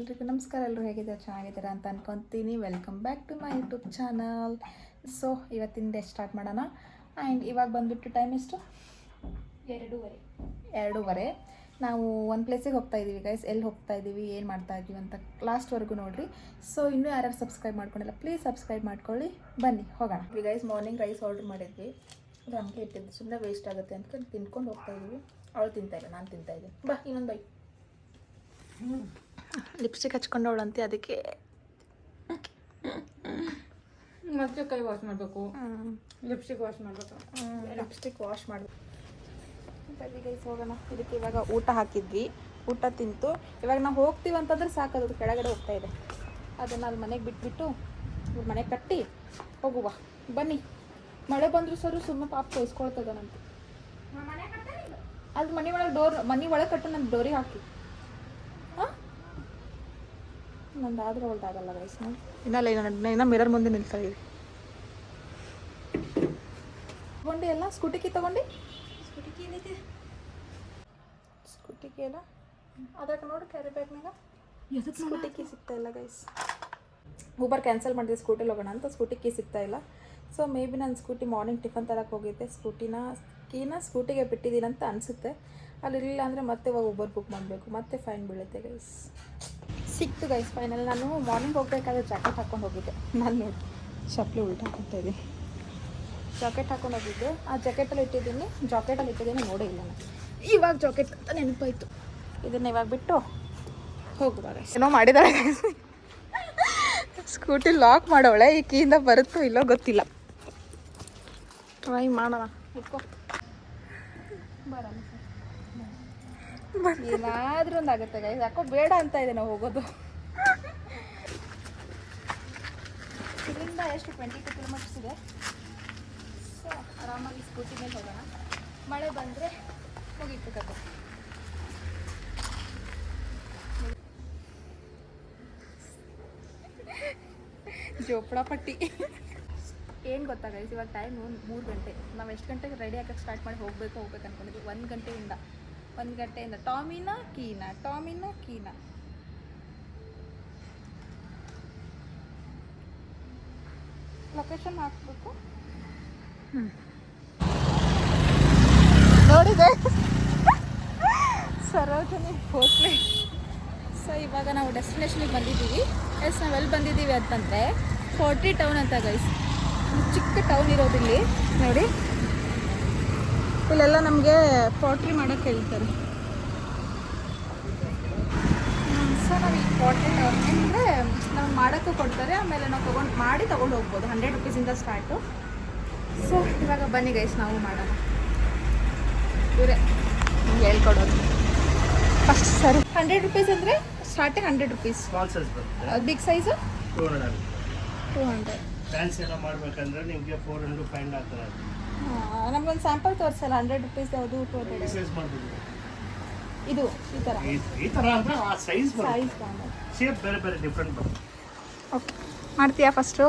ಎಲ್ರಿಗೂ ನಮಸ್ಕಾರ. ಎಲ್ಲರೂ ಹೇಗಿದ್ದಾರೆ, ಚೆನ್ನಾಗಿದ್ದೀರಾ ಅಂತ ಅನ್ಕೊತೀನಿ. Welcome back to my YouTube channel. So ಇವತ್ತಿನ ಡೇ ಸ್ಟಾರ್ಟ್ ಮಾಡೋಣ. ಆ್ಯಂಡ್ ಇವಾಗ ಬಂದುಬಿಟ್ಟು ಟೈಮ್ ಎಷ್ಟು? 2:30. ನಾವು ಒಂದು ಪ್ಲೇಸಿಗೆ ಹೋಗ್ತಾ ಇದ್ದೀವಿ ಗೈಸ್. ಎಲ್ಲಿ ಹೋಗ್ತಾ ಇದ್ದೀವಿ, ಏನು ಮಾಡ್ತಾ ಇದ್ದೀವಿ ಅಂತ ಲಾಸ್ಟ್ವರೆಗೂ ನೋಡಿರಿ. ಸೊ ಇನ್ನೂ ಯಾರ್ಯಾರು ಸಬ್ಸ್ಕ್ರೈಬ್ ಮಾಡ್ಕೊಂಡಿಲ್ಲ ಪ್ಲೀಸ್ ಸಬ್ಸ್ಕ್ರೈಬ್ ಮಾಡ್ಕೊಳ್ಳಿ. ಬನ್ನಿ ಹೋಗೋಣ. ಗೈಸ್ ಮಾರ್ನಿಂಗ್ ರೈಸ್ ಆರ್ಡ್ರ್ ಮಾಡಿದ್ವಿ, ಅದು ಹಂಗೆ ಇಟ್ಟಿದ್ದು, ಸುಮ್ಮನೆ ವೇಸ್ಟ್ ಆಗುತ್ತೆ ಅಂತ ತಿನ್ಕೊಂಡು ಹೋಗ್ತಾ ಇದ್ದೀವಿ. ಅವಳು ತಿಂತಾಯಿಲ್ಲ, ನಾನು ತಿಂತಾಯಿದ್ದೆ. ಬಾ ಇನ್ನೊಂದು ಬೈ. ಲಿಪ್ಸ್ಟಿಕ್ ಹಚ್ಕೊಂಡವಳಂತೆ, ಅದಕ್ಕೆ ಮತ್ತೆ ಕೈ ವಾಶ್ ಮಾಡಬೇಕು, ಲಿಪ್ಸ್ಟಿಕ್ ವಾಶ್ ಮಾಡಬೇಕು, ಲಿಪ್ಸ್ಟಿಕ್ ವಾಶ್ ಮಾಡಬೇಕು. ಬರೀ ಗೈಸ್ ಹೋಗೋಣ. ಇದಕ್ಕೆ ಇವಾಗ ಊಟ ಹಾಕಿದ್ವಿ, ಊಟ ತಿಂತು. ಇವಾಗ ನಾವು ಹೋಗ್ತೀವಿ ಅಂತಂದ್ರೆ ಸಾಕದು ಕೆಳಗಡೆ ಹೋಗ್ತಾ ಇದೆ. ಅದನ್ನು ಅಲ್ಲಿ ಮನೆಗೆ ಬಿಟ್ಬಿಟ್ಟು ಇವ್ರ ಮನೆಗೆ ಕಟ್ಟಿ ಹೋಗುವ. ಬನ್ನಿ. ಮಳೆ ಬಂದರೂ ಸರ್ ಸುಮ್ಮನೆ ಪಾಪ ಕೊಯ್ಸ್ಕೊಳ್ತದನಂತೆ. ಅಲ್ಲಿ ಮನೆ ಒಳಗೆ ಕಟ್ಟು, ನನ್ನ ಡೋರಿಗೆ ಹಾಕಿ. ನಂದಾದ್ರೂ ಅವಳ್ದಾಗಲ್ಲ ಗೈಸ್. ಇನ್ನೂ ಮಿರರ್ ಮುಂದೆ ನಿಲ್ತಾ ಇದ್ದೀವಿ. ತಗೊಂಡು ಎಲ್ಲ ಸ್ಕೂಟಿ ಕೀ ತಗೊಂಡು ಸ್ಕೂಟಿ ಕೀ ಎಲ್ಲ ಅದಕ್ಕೆ ನೋಡಿ ಕ್ಯಾರಿ ಬ್ಯಾಗ್ನಾಗ ಸ್ಕೂಟಿ ಕೀ ಸಿಗ್ತಾ ಇಲ್ಲ ಗೈಸ್. ಊಬರ್ ಕ್ಯಾನ್ಸಲ್ ಮಾಡಿದೆ, ಸ್ಕೂಟಿಲಿ ಹೋಗೋಣ ಅಂತ. ಸ್ಕೂಟಿ ಕೀ ಸಿಗ್ತಾ ಇಲ್ಲ. ಸೊ ಮೇ ಬಿ ನಾನು ಸ್ಕೂಟಿ ಮಾರ್ನಿಂಗ್ ಟಿಫನ್ ತರಕ್ಕೆ ಹೋಗಿದ್ದೆ, ಕೀನ ಸ್ಕೂಟಿಗೆ ಬಿಟ್ಟಿದ್ದೀನಿ ಅಂತ ಅನಿಸುತ್ತೆ. ಅಲ್ಲಿರಲಿಲ್ಲ ಅಂದರೆ ಮತ್ತೆ ಇವಾಗ ಊಬರ್ ಬುಕ್ ಮಾಡಬೇಕು, ಮತ್ತೆ ಫೈನ್ ಬೀಳುತ್ತೆ ಗೈಸ್. ಸಿಕ್ತು ಗೈಸ್ ಫೈನಲ್. ನಾನು ಮಾರ್ನಿಂಗ್ ಹೋಗಬೇಕಾದ್ರೆ ಜಾಕೆಟ್ ಹಾಕ್ಕೊಂಡು ಹೋಗಿದ್ದೆ. ನಾನು ನೋಡಿ ಚಪ್ಪಲಿ ಉಲ್ಟಾ ಹಾಕ್ತಾ ಇದ್ದೀನಿ. ಜಾಕೆಟ್ ಹಾಕ್ಕೊಂಡು ಹೋಗಿದ್ದೆ, ಆ ಜಾಕೆಟಲ್ಲಿ ಇಟ್ಟಿದ್ದೀನಿ ನೋಡೇ ಇಲ್ಲ ನಾನು. ಇವಾಗ ಜಾಕೆಟ್ ಅಂತ ನೆನಪಾಯಿತು. ಇದನ್ನು ಇವಾಗ ಬಿಟ್ಟು ಹೋಗುವಾಗ ಏನೋ ಮಾಡಿದಾಳೆ. ಸ್ಕೂಟಿ ಲಾಕ್ ಮಾಡೋಳೆ, ಈ ಕೀಯಿಂದ ಬರುತ್ತೋ ಇಲ್ಲೋ ಗೊತ್ತಿಲ್ಲ. ಟ್ರೈ ಮಾಡೋಣ. ಇಟ್ಕೋ ಬರೋಣ. ಏನಾದ್ರೂ ಒಂದು ಆಗುತ್ತೆ ಗೈಸ್. ಯಾಕೋ ಬೇಡ ಅಂತ ಇದೆ ನಾವು ಹೋಗೋದು. ಇಲ್ಲಿಂದ ಎಷ್ಟು 22 ಕಿಲೋಮೀಟರ್ಸ್ ಇದೆ. ಸೊ ಆರಾಮಾಗಿ ಸ್ಕೂಟಿ ಮೇಲೆ ಹೋಗೋಣ. ಮಳೆ ಬಂದರೆ ಮುಗೀತು ಕತೆ. ಜೋಪಡ ಪಟ್ಟಿ. ಏನು ಗೊತ್ತಾ ಗೈಸ್, ಇವಾಗ ಟೈಮ್ 3 ಗಂಟೆ. ನಾವು ಎಷ್ಟು ಗಂಟೆಗೆ ರೆಡಿ ಆಗಕ್ಕೆ ಸ್ಟಾರ್ಟ್ ಮಾಡಿ ಹೋಗ್ಬೇಕು ಅನ್ಕೊಂಡಿದ್ವಿ. 1 ಗಂಟೆಯಿಂದ ಟಾಮಿನ ಕೀನಾ. ಲೊಕೇಶನ್ ಹಾಕ್ಬೇಕು ನೋಡಿ ಸರೋಜನಿ ಹೋಟ್ಲೆ. ಸೊ ಇವಾಗ ನಾವು ಡೆಸ್ಟಿನೇಷನಿಗೆ ಬಂದಿದ್ದೀವಿ. ನಾವು ಎಲ್ಲಿ ಬಂದಿದ್ದೀವಿ ಅಂತಂದರೆ ಫೋರ್ಟ್ರಿ ಟೌನ್ ಅಂತ ಗೈಸ್. ಚಿಕ್ಕ ಟೌನ್ ಇರೋದಿಲ್ಲಿ ನೋಡಿ. ಇಲ್ಲೆಲ್ಲ ನಮಗೆ ಪೋಟ್ರಿ ಮಾಡೋಕ್ಕೆ ಹೇಳ್ತಾರೆ. ಸೊ ನಾವು ಈ ಪೋಟ್ರಿ ಟೌನ್ ಅಂದರೆ ನಾವು ಮಾಡೋಕ್ಕೂ ಕೊಡ್ತಾರೆ, ಆಮೇಲೆ ನಾವು ತೊಗೊಂಡು ಹೋಗ್ಬೋದು. 100 ರುಪೀಸಿಂದ ಸ್ಟಾರ್ಟು. ಸೊ ಇವಾಗ ಬನ್ನಿ ಗೈಸ್ ನಾವು ಮಾಡೋಣ. ಇವರೇ ಹೇಳ್ಕೊಡೋದು ಫಸ್ಟ್. ಸರಿ 100 ರುಪೀಸ್ ಅಂದರೆ starting 100 rupees. Big size 200. Fancy ಎಲ್ಲ ಮಾಡಬೇಕಂದ್ರೆ ನಿಮಗೆ 400 500 ಆ ಥರ. ನಮ್ಗೊಂದು ಸ್ಯಾಂಪಲ್ ತೋರಿಸಲ್ಲ 100 ರುಪೀಸ್ ಯಾವುದು 200 ಸೈಜ್ ಮಾಡ್ಬೋದು. ಇದು ಈ ಥರ ಅಂದ್ರೆ ಆ ಸೈಜ್ ಸೈಜ್ ಶೇಪ್ ಬೇರೆ ಡಿಫ್ರೆಂಟ್ ಬರುತ್ತೆ. ಓಕೆ ಮಾಡ್ತೀಯಾ ಫಸ್ಟು?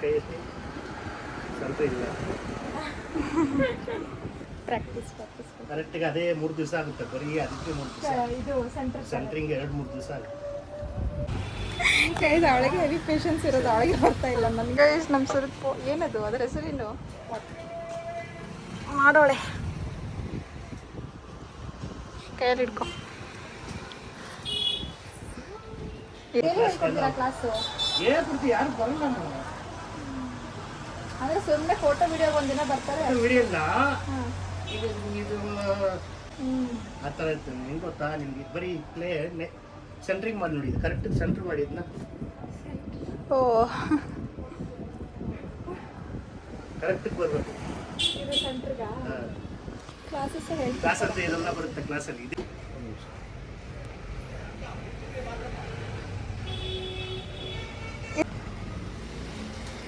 ಕೈ ಎತ್ತಿ ಸ್ವಲ್ಪ ಇಲ್ಲ. ಪ್ರಾಕ್ಟೀಸ್ ಕರೆಕ್ಟಾಗಿ ಅದೇ 3 ದಿವಸ ಆಗುತ್ತೆ. ಬರೀ ಅದಕ್ಕೆ 3 ದಿವಸ. ಇದು ಸೆಂಟ್ರಿಂಗ್ 2-3 ದಿವಸ ಆಗುತ್ತೆ. ಕೈದು ಅವಳಿಗೆ ಹೆವಿ ಪೇಷನ್ಸ್ ಇರೋದು, ಅವಳಿಗೆ ಬರ್ತಾ ಇಲ್ಲ. ನನಗೆ ನಮ್ಮ ಸುರತ್ ಏನದು ಅದರ ಹೆಸರೇನು ಮಾಡೋಳೆ. ಕೈಯಲ್ಲಿ ಹಿಡ್ಕೊ. ಕ್ಲಾಸು ಯಾರು ಬರಲ್ಲ ಅಂದರೆ ಸುಮ್ಮನೆ ಫೋಟೋ ವಿಡಿಯೋ ಒಂದಿನ ಬರ್ತಾರೆ. ವಿಡಿಯೋ ಇಲ್ಲ ಇದು ಆ ಥರ ಇರ್ತದೆ. ಹೆಂಗೆ ಗೊತ್ತಾ ನಿಮ್ಗೆ, ಬರೀ ಪ್ಲೇ ಸೆಂಟ್ರಿಂಗ್ ಮಾಡಿ ನೋಡಿ. ಕರೆಕ್ಟ್ ಸೆಂಟ್ರ್ ಮಾಡಿದ್ನ ಓ ಕರೆಕ್ಟಿಗೆ ಬರಬೇಕು. ಇದು ಸೆಂಟ್ರಿಗಾ? ಕ್ಲಾಸಸ್ ಹೇಳ್ತಾರೆ. ಕ್ಲಾಸ್ ಅಂತ ಇದೆಲ್ಲ ಬರುತ್ತೆ ಕ್ಲಾಸಲ್ಲಿ. ಇದೆ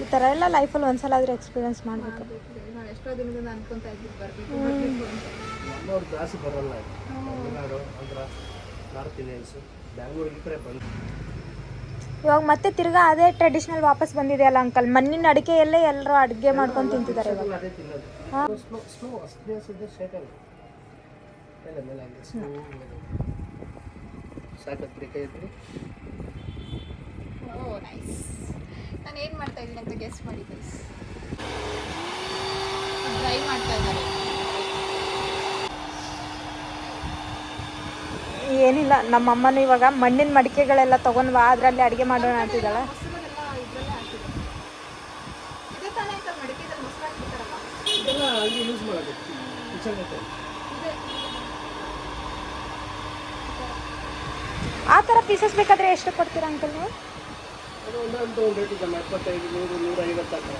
ಈ ಥರ ಎಲ್ಲ ಲೈಫಲ್ಲಿ ಒಂದ್ಸಲ ಆದರೂ ಎಕ್ಸ್ಪೀರಿಯನ್ಸ್ ಮಾಡಬೇಕು. ನಾನು ಎಷ್ಟೋ ದಿನದಿಂದ ಅನ್ಕೊಂತ ಇದ್ದೀನಿ ಬರಬೇಕು. ನಮ್ಮವ್ರ ಕ್ಲಾಸ್ ಬರೋಲ್ಲ. ತಮಿಳ್ನಾಡು, ಆಂಧ್ರ, ನಾರ್ತ್ ಇಂಡಿಯನ್ಸು, ಬ್ಯಾಂಗ್ಳೂರು ಈ ಕಡೆ ಬಂದು ಇವಾಗ ಮತ್ತೆ ತಿರ್ಗಾ ಅದೇ ಟ್ರೆಡಿಷನಲ್ ವಾಪಸ್ ಬಂದಿದೆ ಅಲ್ಲ ಅಂಕಲ್. ಮಣ್ಣಿನ ಅಡಿಕೆಯಲ್ಲೇ ಎಲ್ಲರೂ ಅಡುಗೆ ಮಾಡ್ಕೊಂಡು ತಿಂತಿದ್ದಾರೆ ಇವಾಗ. ಅದೇ ತಿನ್ನೋದು. ಸ್ಲೋ ಅಷ್ಟೇ ಶೇಕ್ ಆಗುತ್ತೆ. ಮೇಲೆ ಹಂಗೆ ಸ್ಲೋ ಸಾಕತ್ತು ಕೈ ಇದ್ರಿ. ಓ ನೈಸ್. ನಾನು ಏನು ಮಾಡ್ತಾ ಇದ್ದೀನಿ ಅಂತ ಗೆಸ್ ಮಾಡಿ ಗೈಸ್. ಡ್ರೈ ಮಾಡ್ತಾ ಇದ್ದಾರೆ. ಏನಿಲ್ಲ, ನಮ್ಮಮ್ಮನೂ ಇವಾಗ ಮಣ್ಣಿನ ಮಡಿಕೆಗಳೆಲ್ಲ ತೊಗೊಂಡ್ವಾ ಅದರಲ್ಲಿ ಅಡುಗೆ ಮಾಡೋಣ ಅಂತಿದ್ದಾಳೆ. ಇದೆಲ್ಲ ಅಲ್ಲಿ ಯೂಸ್ ಮಾಡೋದು ಕಿಚನ್ ಐತೆ. ಆ ಥರ ಪೀಸಸ್ ಬೇಕಾದರೆ ಎಷ್ಟು ಕೊಡ್ತೀರಾ ಅಂಕಲ್ ನೀವು? ಅದು ಒಂದೊಂದು ರೇಟ್ ಇದೆ, 75, 100, 150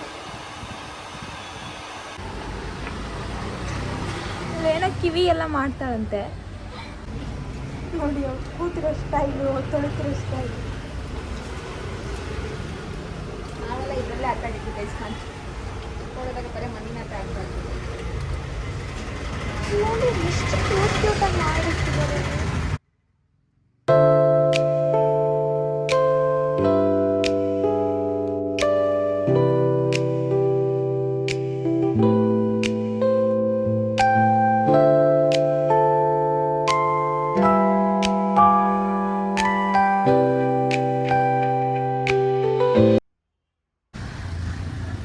ಏನೋ ಕಿವಿ ಎಲ್ಲ ಮಾಡ್ತಾಳಂತೆ ನೋಡಿ. ಕೂತಿರೋ ಸ್ಟೈಲು, ತೊಳಿತಿರೋ ಸ್ಟೈಲು ನಾವೆಲ್ಲ ಇದರಲ್ಲೇ ಆಟ ಆಡಿದ್ವಿ ಗೈಸ್. ನೋಡಿದಾಗ ಬರೀ ಮಣ್ಣಿನ ಆಟ ಆಡ್ಬಾರ್ದು. ನೋಡಿ ಎಷ್ಟು ಕ್ಯೂಟ್ ಕ್ಯೂಟಾಗಿ ಮಾಡಿರ್ತಿದ್ದಾರೆ.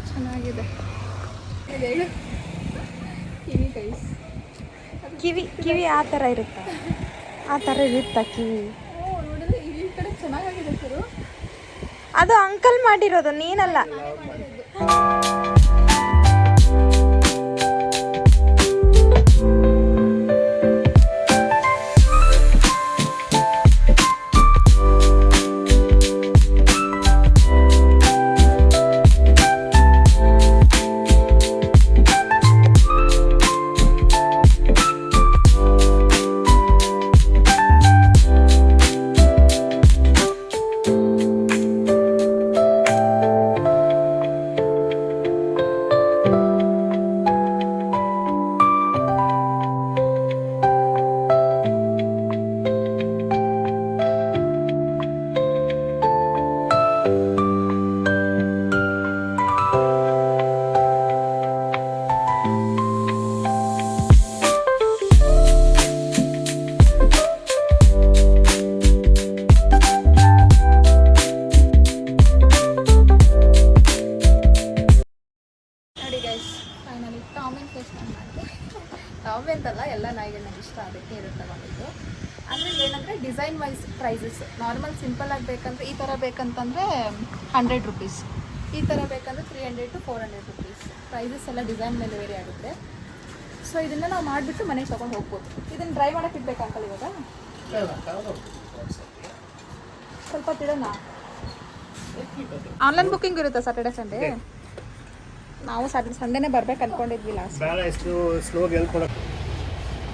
ಚೆನ್ನಾಗಿದೆ. ಹೇಳು ಕಿವಿ ಗೈಸ್. ಕಿವಿ ಆ ಥರ ಇರುತ್ತಾ? ಆ ಥರ ಇರುತ್ತಾ ಕಿವಿ? ಓ ನೋಡಿದ್ರೆ ಈ ಕಡೆ ಚೆನ್ನಾಗಿದೆ ಸರು. ಅದು ಅಂಕಲ್ ಮಾಡಿರೋದು, ನೀನಲ್ಲ. ಟಾಮಿ ಅಂತಲ್ಲ, ಎಲ್ಲ ನಾಯಿಗಳು ನನಗೆ ಇಷ್ಟ, ಅದಕ್ಕೆ ಇದು ತಗೊಂಡಿದ್ದು. ಅಂದರೆ ಏನಂದರೆ design wise prices. Normal simple ಆಗಿ ಬೇಕಂದರೆ ಈ ಥರ ಬೇಕಂತಂದರೆ 100 ರುಪೀಸ್, ಈ ಥರ ಬೇಕಂದರೆ 300 to 400 ರುಪೀಸ್. ಪ್ರೈಸಸ್ ಎಲ್ಲ ಡಿಸೈನ್ ಮೇಲೆ ವೇರಿ ಆಗುತ್ತೆ. ಸೊ ಇದನ್ನು ನಾವು ಮಾಡಿಬಿಟ್ಟು ಮನೆಗೆ ತೊಗೊಂಡು ಹೋಗ್ಬೋದು. ಇದನ್ನು ಡ್ರೈ ಮಾಡೋಕ್ಕೆ ಇಡ್ಬೇಕು ಅಂಕಲ್ ಇವಾಗ? ಸ್ವಲ್ಪ ತಿಳೋಣ. ಆನ್ಲೈನ್ ಬುಕ್ಕಿಂಗ್ ಇರುತ್ತೆ ಸ್ಯಾಟರ್ಡೆ ಸಂಡೇ. ನಾವು ಸಂಡೇನೇ ಬರ್ಬೇಕು ಅಂದ್ಕೊಂಡಿದ್ವಿ ಲಾಸ್ಟ್.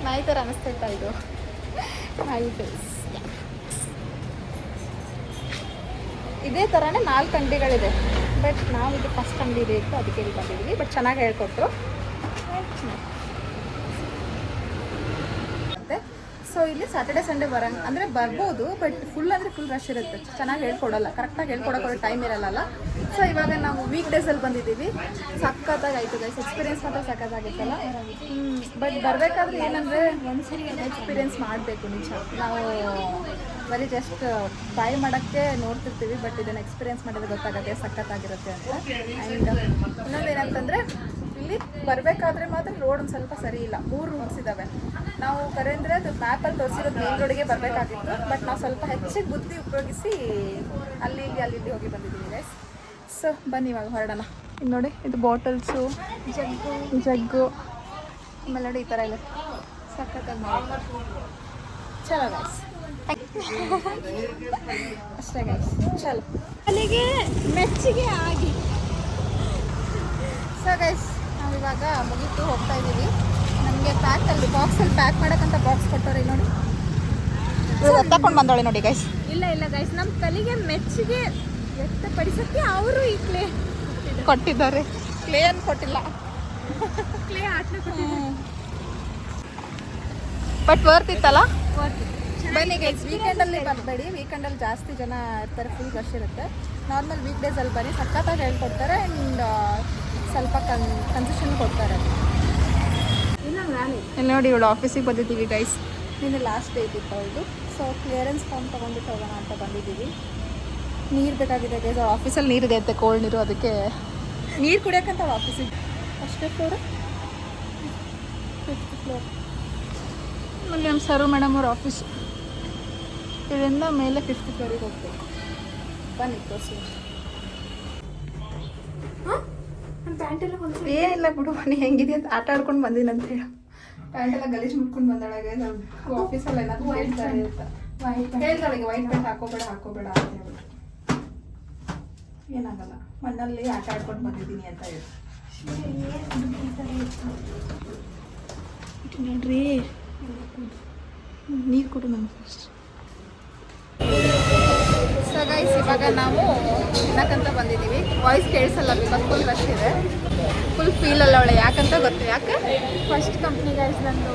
ನಾಯಿ ಥರ ಅನ್ನಿಸ್ತೈತಾ ಇದು? ನಾಯಿ ಫೇಸ್. ಇದೇ ಥರನೇ 4 ಅಂಗಡಿಗಳಿದೆ, ಬಟ್ ನಾವು ಇದು ಫಸ್ಟ್ ಅಂಗಡಿ ಇದೆ ಇತ್ತು, ಅದಕ್ಕೆ ಇಲ್ಲಿ ಬಂದಿದ್ವಿ. ಬಟ್ ಚೆನ್ನಾಗಿ ಹೇಳ್ಕೊಟ್ರು. ಮತ್ತೆ ಸೊ ಇಲ್ಲಿ ಸ್ಯಾಟರ್ಡೆ ಸಂಡೇ ಅಂದರೆ ಬರ್ಬೋದು, ಬಟ್ ಫುಲ್ ಅಂದರೆ ಫುಲ್ ರಶ್ ಇರುತ್ತೆ. ಚೆನ್ನಾಗಿ ಹೇಳ್ಕೊಡಲ್ಲ, ಕರೆಕ್ಟಾಗಿ ಹೇಳ್ಕೊಡೋಕೆ ಟೈಮ್ ಇರಲ್ಲ. ಸೊ ಇವಾಗ ನಾವು ವೀಕ್ ಡೇಸಲ್ಲಿ ಬಂದಿದ್ದೀವಿ. ಸಖತ್ತಾಗಿ ಆಯಿತು ಗೈಸ್, ಎಕ್ಸ್ಪೀರಿಯನ್ಸ್ ಮಾತ್ರ ಸಖತ್ತಾಗಿತ್ತಲ್ಲ. ಬಟ್ ಬರಬೇಕಾದ್ರೆ ಏನಂದರೆ ಒಂದ್ಸರಿ ಎಕ್ಸ್ಪೀರಿಯನ್ಸ್ ಮಾಡಬೇಕು ನಿಜ. ನಾವು ಬರೀ ಜಸ್ಟ್ ಟ್ರೈ ಮಾಡೋಕ್ಕೆ ನೋಡ್ತಿರ್ತೀವಿ, ಬಟ್ ಇದನ್ನು ಎಕ್ಸ್ಪೀರಿಯನ್ಸ್ ಮಾಡಿದ್ರೆ ಗೊತ್ತಾಗುತ್ತೆ ಸಖತ್ತಾಗಿರುತ್ತೆ ಅಂತ. ಆ್ಯಂಡ್ ಇನ್ನೊಂದು ಏನಂತಂದರೆ ಇಲ್ಲಿ ಬರಬೇಕಾದ್ರೆ ಮಾತ್ರ ರೋಡ್ ಒಂದು ಸ್ವಲ್ಪ ಸರಿ ಇಲ್ಲ. 3 ರೂಟ್ಸ್ ಇದ್ದಾವೆ. ನಾವು ಕರೆಂದರೆ ಅದು ಮ್ಯಾಪಲ್ಲಿ ತೋರಿಸಿರೋದು ಮೇನ್ ರೋಡಿಗೆ ಬರಬೇಕಾಗಿತ್ತು, ಬಟ್ ನಾವು ಸ್ವಲ್ಪ ಹೆಚ್ಚಿಗೆ ಬುದ್ಧಿ ಉಪಯೋಗಿಸಿ ಅಲ್ಲಿ ಇಲ್ಲಿ ಹೋಗಿ ಬಂದಿದ್ದೀವಿ ಗೈಸ್. ಸೊ ಬನ್ನಿ ಇವಾಗ ಹೊರಡೋಣ. ಇದು ನೋಡಿ, ಇದು ಬಾಟಲ್ಸು, ಜಗ್ಗು ಆಮೇಲೆ ನೋಡಿ ಈ ಥರ ಇಲ್ಲ ಸಖತ್ತಾಗಿ ಮಾಡಿ. ಚಲೋ ಗೈಸ್, ಅಷ್ಟೇ ಗೈಸ್, ಚಲೋ. ಅಲ್ಲಿಗೆ ಮೆಚ್ಚಿಗೆ ಆಗಿ. ಸೊ ಗೈಸ್ ನಾವಿವಾಗ ಮುಗಿತು ಹೋಗ್ತಾ ಇದ್ದೀವಿ. ನಮಗೆ ಬಾಕ್ಸಲ್ಲಿ ಪ್ಯಾಕ್ ಮಾಡೋಕ್ಕಂತ ಬಾಕ್ಸ್ ಕೊಟ್ಟವ್ರೆ ನೋಡಿ. ತಗೊಂಡು ಬಂದವಳೆ ನೋಡಿ ಗೈಸ್. ಇಲ್ಲ ಗೈಸ್, ನಮ್ಮ ಕಲಿಗೆ ಮೆಚ್ಚುಗೆ ವ್ಯಕ್ತಪಡಿಸೋಕ್ಕೆ ಅವರು ಈ ಕ್ಲೇ ಕೊಟ್ಟಿದ್ದಾರೆ. ಕ್ಲೇ ಏನು ಕೊಟ್ಟಿಲ್ಲ, ಕ್ಲೇ ಆಟ ಬಟ್ ವರ್ತ್ ಇತ್ತಲ್ಲ. ಬನ್ನಿ ಗೈಸ್, ವೀಕೆಂಡಲ್ಲಿ ಬರಬೇಡಿ. ವೀಕೆಂಡಲ್ಲಿ ಜಾಸ್ತಿ ಜನ ಇರ್ತಾರೆ, ಫುಲ್ ರಶ್ ಇರುತ್ತೆ. ನಾರ್ಮಲ್ ವೀಕ್ ಡೇಸಲ್ಲಿ ಬನ್ನಿ, ಸಖತ್ತಾಗಿ ಹೇಳ್ಕೊಡ್ತಾರೆ ಆ್ಯಂಡ್ ಸ್ವಲ್ಪ ಕನ್ಸೆಷನ್ ಕೊಡ್ತಾರೆ. ಇಲ್ಲಿ ನೋಡಿ, ಇವಳು ಆಫೀಸಿಗೆ ಬಂದಿದ್ದೀವಿ ಗೈಸ್. ನಿನ್ನೆ ಲಾಸ್ಟ್ ಡೇ ಇದ್ದಿತ್ತು ಅವಳು. ಸೊ ಕ್ಲಿಯರೆನ್ಸ್ ಫಾರ್ಮ್ ತೊಗೊಂಡ್ಬಿಟ್ಟು ಹೋಗೋಣ ಅಂತ ಬಂದಿದ್ದೀವಿ. ನೀರು ಬೇಕಾಗಿದೆ ಗೈಸ್. ಆಫೀಸಲ್ಲಿ ನೀರಿದೆ ಅಂತೆ, ಕೋಲ್ಡ್ ನೀರು. ಅದಕ್ಕೆ ನೀರು ಕುಡಿಯೋಕ್ಕಂತ ಆಫೀಸಿಗೆ ಅಷ್ಟೇ ಫ್ಲೋರ್, 5th ಫ್ಲೋರ್. ಅಲ್ಲಿ ನಮ್ಮ ಸರು ಮೇಡಮ್ ಅವ್ರ ಆಫೀಸ್. ಇದರಿಂದ ಮೇಲೆ 5th ಫ್ಲೋರಿಗೆ ಹೋಗ್ಬೇಕು. ಬನ್ನಿ ತೋರಿಸಿ. ಏನಿಲ್ಲ ಬಿಡು, ಬನ್ನಿ ಹೆಂಗಿದೆ ಅಂತ ಆಟ ಆಡ್ಕೊಂಡು ಬಂದಿನಿ ಅಂತ ಹೇಳಿ. ಪ್ಯಾಂಟೆಲ್ಲ ಗಲೀಜು ಮುಟ್ಕೊಂಡು ಬಂದಾಳಾಗ ಆಫೀಸಲ್ಲಿ ಏನಾದ್ರು ಹೇಳ್ತಾರೆ ಅಂತ ಹೇಳ್ತಾಳಿಗೆ, ವೈಟ್ ಪ್ಯಾಂಟ್ ಹಾಕೋಬೇಡ ಅಂತ ಹೇಳ್ಬಿಟ್ಟು. ಏನಾಗಲ್ಲ, ಮಣ್ಣಲ್ಲಿ ಆಟ ಆಡ್ಕೊಂಡು ಬಂದಿದ್ದೀನಿ ಅಂತ ಹೇಳಿ. ನೋಡ್ರಿ, ನೀರು ಕೊಡು ನಮ್ಗೆ ಫಸ್ಟ್. ಸೊ ಗೈಸ್, ಇವಾಗ ನಾವು ತಿನ್ನಕ್ಕಂತ ಬಂದಿದ್ದೀವಿ. ವಾಯ್ಸ್ ಕೇಳಿಸಲ್ಲ, ಬಿಕಾಸ್ ಫುಲ್ ರಶ್ ಇದೆ. ಫುಲ್ ಫೀಲ್ ಅಲ್ಲ ಅವಳೆ, ಯಾಕಂತ ಗೊತ್ತು. ಯಾಕೆ ಫಸ್ಟ್ ಕಂಪ್ನಿ ಗೈಸ್ ನಂದು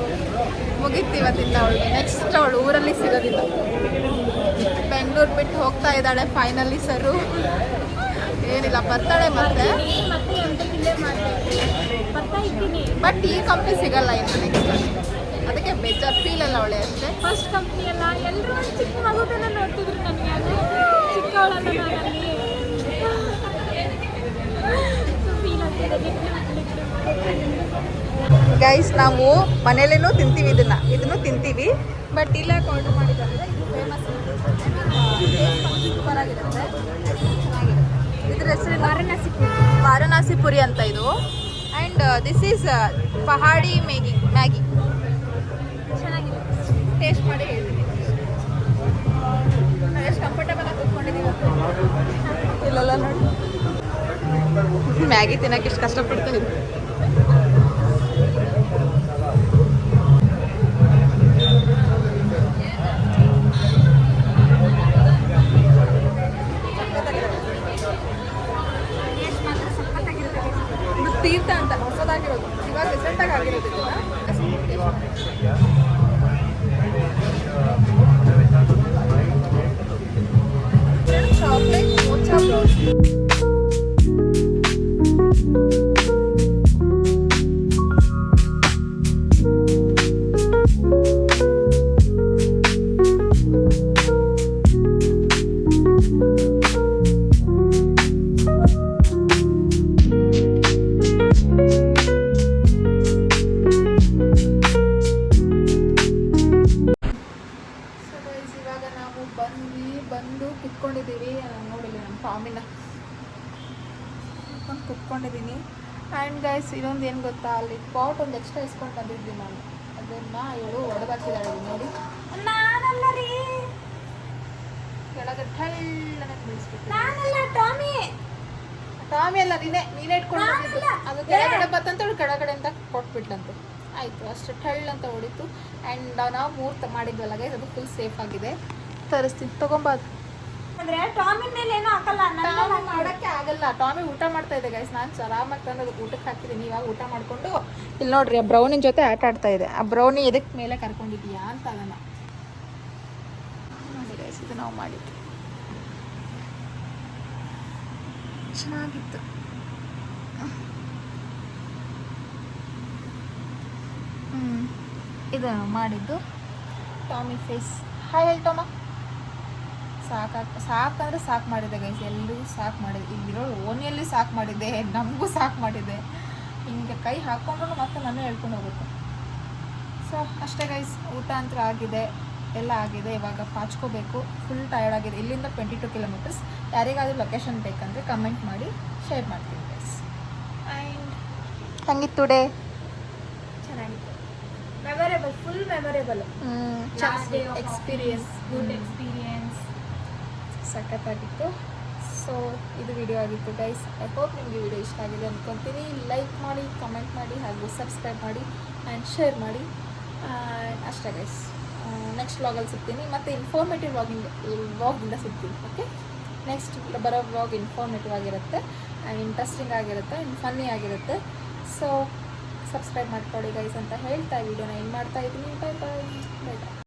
ಮುಗೀತು ಇವತ್ತಿಂದ. ಅವಳಿಗೆ ನೆಕ್ಸ್ಟ್ ಅವಳು ಊರಲ್ಲಿ ಸಿಗೋದಿಲ್ಲ. ಬೆಂಗಳೂರು ಬಿಟ್ಟು ಹೋಗ್ತಾ ಇದ್ದಾಳೆ ಫೈನಲಿ. ಸರು ಏನಿಲ್ಲ, ಬರ್ತಾಳೆ ಮತ್ತೆ. ಬಟ್ ಈ ಕಂಪ್ನಿ ಸಿಗಲ್ಲ ಇನ್ನು ನೆಕ್ಸ್ಟ್. ಅದಕ್ಕೆ ಬೇಜಾರು, ಫೀಲ್ ಅಲ್ಲ ಅವಳೆ ಅಷ್ಟೇ. ಫಸ್ಟ್ ಕಂಪ್ನಿ ಅಲ್ಲ, ಎಲ್ಲರೂ ಚಿಕ್ಕ ಮಗುದೆಲ್ಲ ನೋಡ್ತಿದ್ರು ನನಗೆ. ಅದು ಚಿಕ್ಕವಳಲ್ಲ ನಾನಲ್ಲಿ. ಗೈಸ್, ನಾವು ಮನೇಲೇನೂ ತಿಂತೀವಿ, ಇದನ್ನು ತಿಂತೀವಿ. ಬಟ್ ಇಲ್ಲ ಆರ್ಡರ್ ಮಾಡಿದ್ರೆ ಇದು ಫೇಮಸ್, ಸೂಪರ್ ಆಗಿರುತ್ತೆ, ಚೆನ್ನಾಗಿರುತ್ತೆ. ಇದ್ರ ಹೆಸರು ವಾರಣಾಸಿ ಪುರಿ ಅಂತ ಇದು. And this is Pahadi Maggi. ಚೆನ್ನಾಗಿದೆ, ಟೇಸ್ಟ್ ಮಾಡಿ ಹೇಳ್ತೀನಿ. ನಾವು ಎಷ್ಟು ಕಂಫರ್ಟಬಲ್ ಆಗಿ ಕೂತ್ಕೊಂಡಿದ್ದೀವಿ ಇಲ್ಲೆಲ್ಲ ನೋಡಿ. ಮ್ಯಾಗಿ ತಿನ್ನೋಕೆ ಎಷ್ಟು ಕಷ್ಟಪಡ್ತಾ ಇದ್ದೀವಿ. ತೀರ್ಥ ಅಂತ ಹೊಸದಾಗಿರೋದು, ಇವಾಗ ರೀಸೆಂಟಾಗಿ ಆಗಿರೋದು. Chocolate Mocha brown. ಬಂದು ಕುತ್ಕೊಂಡಿದ್ದೀವಿ. ನೋಡಿಲ್ಲ ನಮ್ಮ ಟಾಮಿನ ಕುತ್ಕೊಂಡಿದ್ದೀನಿ. ಆ್ಯಂಡ್ ಗೈಸ್, ಇದೊಂದು ಏನು ಗೊತ್ತಾ, ಅಲ್ಲಿ ಪಾಟ್ ಒಂದು ಎಕ್ಸ್ಟ್ರಾ ಇಸ್ಕೊಂಡು ಬಂದಿದ್ವಿ ನಾನು. ಅದನ್ನು ಇವಳು ಹೊಡೆದಾಕಿದ್ದಾಳೆ ನೋಡಿ. ನಾನಲ್ಲ ರೀ, ಕೆಳಗೆ ಠಳ್ಳನೆ ಬೀಳಿಸ್ಬಿಟ್ಟು. ಟಾಮಿ ಅಲ್ಲ, ನೀನೇ ಇಟ್ಕೊಂಡು ಅದು ಕೆಳಗಡೆ ಬತ್ತಂತ ಅವಳು ಕೆಳಗಡೆ ಅಂತ ಕೊಟ್ಬಿಟ್ಲಂತೆ. ಆಯಿತು, ಅಷ್ಟು ಠಳ್ ಅಂತ ಹೊಡಿತು. ಆ್ಯಂಡ್ ನಾವು 3 ಮಾಡಿದ್ವಲ್ಲ ಗೈಸ್, ಅದು ಫುಲ್ ಸೇಫ್ ಆಗಿದೆ. ತರಿಸ್ತೀನಿ, ತೊಗೊಂಬಾದು. ಅಂದ್ರೆ ಟಾಮಿ ಮೇಲೆ ಏನೂ ಹಾಕಲ್ಲ, ಮಾಡೋಕ್ಕೆ ಆಗಲ್ಲ. ಟಾಮಿ ಊಟ ಮಾಡ್ತಾ ಇದೆ ಗೈಸ್. ನಾನು ಆರಾಮಾಗಿ ತಂದು ಅದಕ್ಕೆ ಊಟಕ್ಕೆ ಹಾಕಿದ್ದೀನಿ. ಇವಾಗ ಊಟ ಮಾಡಿಕೊಂಡು ಇಲ್ಲಿ ನೋಡ್ರಿ, ಆ ಬ್ರೌನಿನ ಜೊತೆ ಆಟ ಆಡ್ತಾ ಇದೆ. ಆ ಬ್ರೌನಿ ಎದಕ್ಕೆ ಮೇಲೆ ಕರ್ಕೊಂಡಿದ್ದೀಯಾ ಅಂತ ಅದನ್ನು ನೋಡಿ ಗೈಸ್. ಇದು ನಾವು ಮಾಡಿದ್ದು ಚೆನ್ನಾಗಿತ್ತು. ಇದು ಮಾಡಿದ್ದು ಟಾಮಿ ಫೇಸ್. ಹಾಯ್ ಹೇಳಿ ಟೋಮ. ಸಾಕಂದ್ರೆ ಸಾಕು ಮಾಡಿದೆ ಗೈಸ್, ಎಲ್ಲರಿಗೂ ಸಾಕು ಮಾಡಿದೆ. ಇಲ್ಲಿರೋ ಓಣಿಯಲ್ಲಿ ಸಾಕು ಮಾಡಿದ್ದೆ, ನಮಗೂ ಸಾಕು ಮಾಡಿದೆ. ಹಿಂಗೆ ಕೈ ಹಾಕ್ಕೊಂಡ್ರು ಮತ್ತೆ ನಾನೇ ಹೇಳ್ಕೊಂಡು ಹೋಗುತ್ತೆ. ಸೊ ಅಷ್ಟೇ ಗೈಸ್, ಊಟ ಅಂತೂ ಆಗಿದೆ, ಎಲ್ಲ ಆಗಿದೆ. ಇವಾಗ ಪಾಚ್ಕೋಬೇಕು. ಫುಲ್ ಟಯರ್ಡ್ ಆಗಿದೆ. ಇಲ್ಲಿಂದ 22 ಕಿಲೋಮೀಟರ್ಸ್. ಯಾರಿಗಾದ್ರೂ ಲೊಕೇಶನ್ ಬೇಕಂದರೆ ಕಮೆಂಟ್ ಮಾಡಿ ಶೇರ್ ಮಾಡ್ತೀನಿ ಗೈಸ್. ಆ್ಯಂಡ್ ಹೆಂಗಿತ್ತು ಡೇ? ಚೆನ್ನಾಗಿತ್ತು, memorable, full memorable. Experience, good experience, ಸಖತ್ತಾಗಿತ್ತು. ಸೊ ಇದು ವಿಡಿಯೋ ಆಗಿತ್ತು ಗೈಸ್. ಐ ಹೋಪ್ ನಿಮಗೆ ವಿಡಿಯೋ ಇಷ್ಟ ಆಗಿದೆ ಅಂದ್ಕೊತೀನಿ. ಲೈಕ್ ಮಾಡಿ, ಕಮೆಂಟ್ ಮಾಡಿ, ಹಾಗೂ ಸಬ್ಸ್ಕ್ರೈಬ್ ಮಾಡಿ ಆ್ಯಂಡ್ ಶೇರ್ ಮಾಡಿ. ಅಷ್ಟೇ ಗೈಸ್. ನೆಕ್ಸ್ಟ್ ವ್ಲಾಗಲ್ಲಿ ಸಿಗ್ತೀನಿ, ಮತ್ತು ಇನ್ಫಾರ್ಮೇಟಿವ್ ವ್ಲಾಗಿಂದ ಸಿಗ್ತೀನಿ. ಓಕೆ, ನೆಕ್ಸ್ಟ್ ಬರೋ ವ್ಲಾಗ್ ಇನ್ಫಾರ್ಮೇಟಿವ್ ಆಗಿರುತ್ತೆ, ಇಂಟ್ರೆಸ್ಟಿಂಗ್ ಆಗಿರುತ್ತೆ, ಆ್ಯಂಡ್ ಫನ್ನಿ ಆಗಿರುತ್ತೆ. ಸೊ ಸಬ್ಸ್ಕ್ರೈಬ್ ಮಾಡ್ಕೊಳ್ಳಿ ಗೈಸ್ ಅಂತ ಹೇಳ್ತಾ ವಿಡಿಯೋನ ಏನು ಮಾಡ್ತಾ ಇದ್ದೀನಿ. Bye bye.